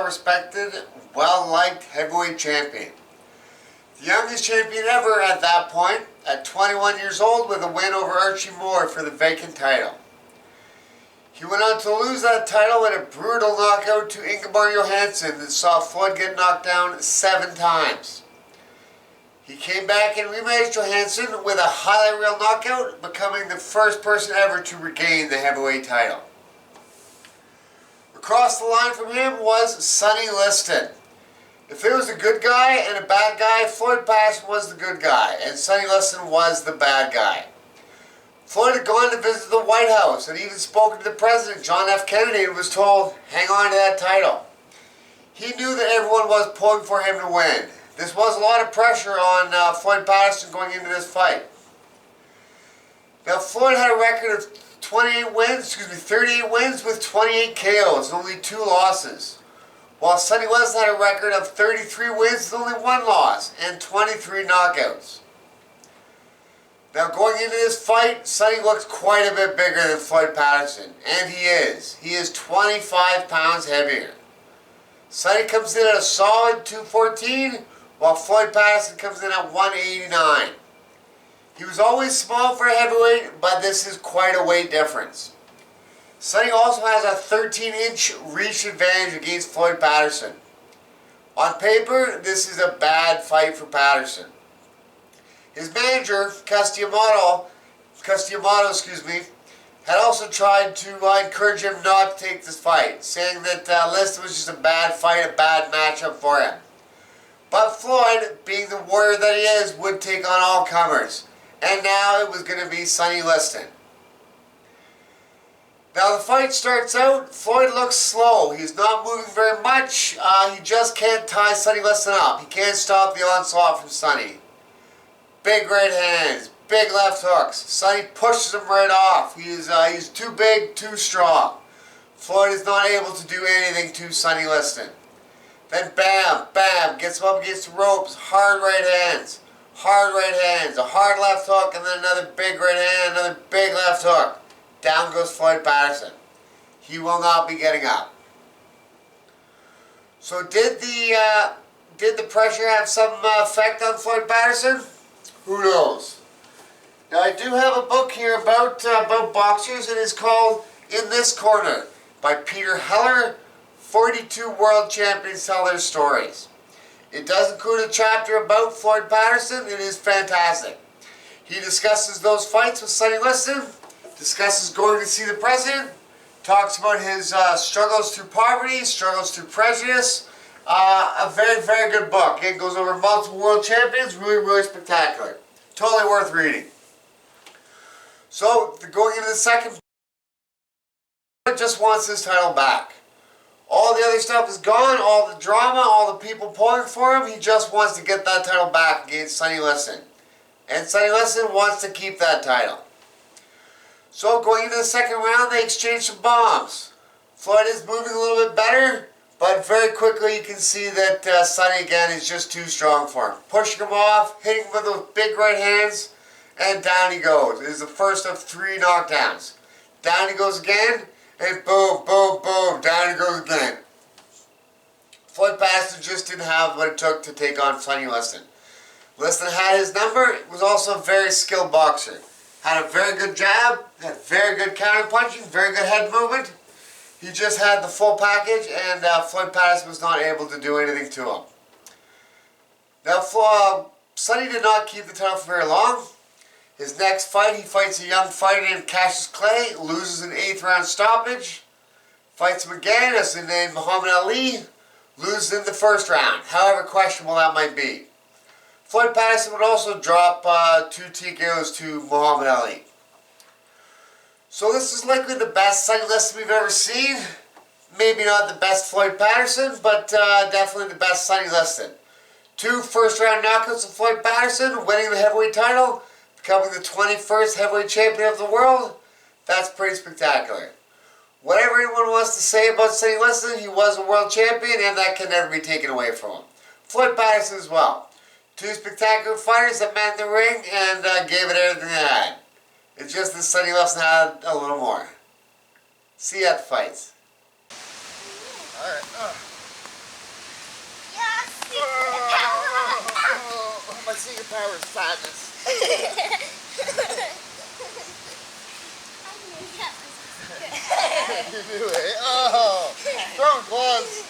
well-respected, well-liked heavyweight champion. The youngest champion ever at that point, at 21 years old, with a win over Archie Moore for the vacant title. He went on to lose that title with a brutal knockout to Ingemar Johansson that saw Floyd get knocked down 7 times. He came back and rematched Johansson with a highlight reel knockout, becoming the first person ever to regain the heavyweight title. Across the line from him was Sonny Liston. If there was a good guy and a bad guy, Floyd Patterson was the good guy, and Sonny Liston was the bad guy. Floyd had gone to visit the White House and even spoken to the President, John F. Kennedy, and was told, hang on to that title. He knew that everyone was pulling for him to win. This was a lot of pressure on Floyd Patterson going into this fight. Now, Floyd had a record of 38 wins with 28 KOs and only 2 losses. While Sonny Liston had a record of 33 wins with only 1 loss and 23 knockouts. Now, going into this fight, Sonny looks quite a bit bigger than Floyd Patterson, and he is. He is 25 pounds heavier. Sonny comes in at a solid 214, while Floyd Patterson comes in at 189. He was always small for a heavyweight, but this is quite a weight difference. Sonny also has a 13-inch reach advantage against Floyd Patterson. On paper, this is a bad fight for Patterson. His manager, Castiamato, had also tried to encourage him not to take this fight, saying that Liston was just a bad fight, a bad matchup for him. But Floyd, being the warrior that he is, would take on all comers. And now it was going to be Sonny Liston. Now the fight starts out, Floyd looks slow. He's not moving very much. He just can't tie Sonny Liston up. He can't stop the onslaught from Sonny. Big right hands, big left hooks. Sonny pushes him right off. He's too big, too strong. Floyd is not able to do anything to Sonny Liston. Then bam, bam, gets him up against the ropes. Hard right hands, a hard left hook, and then another big right hand, another big left hook. Down goes Floyd Patterson. He will not be getting up. So did the pressure have some effect on Floyd Patterson? Who knows? Now I do have a book here about boxers. It is called In This Corner by Peter Heller. 42 world champions tell their stories. It does include a chapter about Floyd Patterson. It is fantastic. He discusses those fights with Sonny Liston, discusses going to see the president, talks about his struggles through poverty, struggles through prejudice. A very, very good book. It goes over multiple world champions. Really, really spectacular. Totally worth reading. So, going into the second, Floyd just wants his title back. All the other stuff is gone, all the drama, all the people pulling for him. He just wants to get that title back against Sonny Liston. And Sonny Liston wants to keep that title. So going into the second round, they exchange some bombs. Floyd is moving a little bit better, but very quickly you can see that Sonny again is just too strong for him. Pushing him off, hitting him with those big right hands, and down he goes. It is the first of 3 knockdowns. Down he goes again. And boom, boom, boom, down he goes again. Floyd Patterson just didn't have what it took to take on Sonny Liston. Liston had his number, was also a very skilled boxer. Had a very good jab, had very good counter punching, very good head movement. He just had the full package, and Floyd Patterson was not able to do anything to him. Now, Sonny did not keep the title for very long. His next fight, he fights a young fighter named Cassius Clay, loses an 8th round stoppage. Fights him again, as named Muhammad Ali, loses in the 1st round, however questionable that might be. Floyd Patterson would also drop 2 TKOs to Muhammad Ali. So this is likely the best Sonny Liston we've ever seen. Maybe not the best Floyd Patterson, but definitely the best Sonny Liston. 2 first round knockouts of Floyd Patterson, winning the heavyweight title, becoming the 21st heavyweight champion of the world. That's pretty spectacular. Whatever anyone wants to say about Sonny Liston, he was a world champion, and that can never be taken away from him. Floyd Patterson as well. 2 spectacular fighters that met in the ring and gave it everything they had. It's just that Sonny Liston had a little more. See you at the fights. Alright. power of sadness. I knew that was good. You do it. Oh, throwing gloves.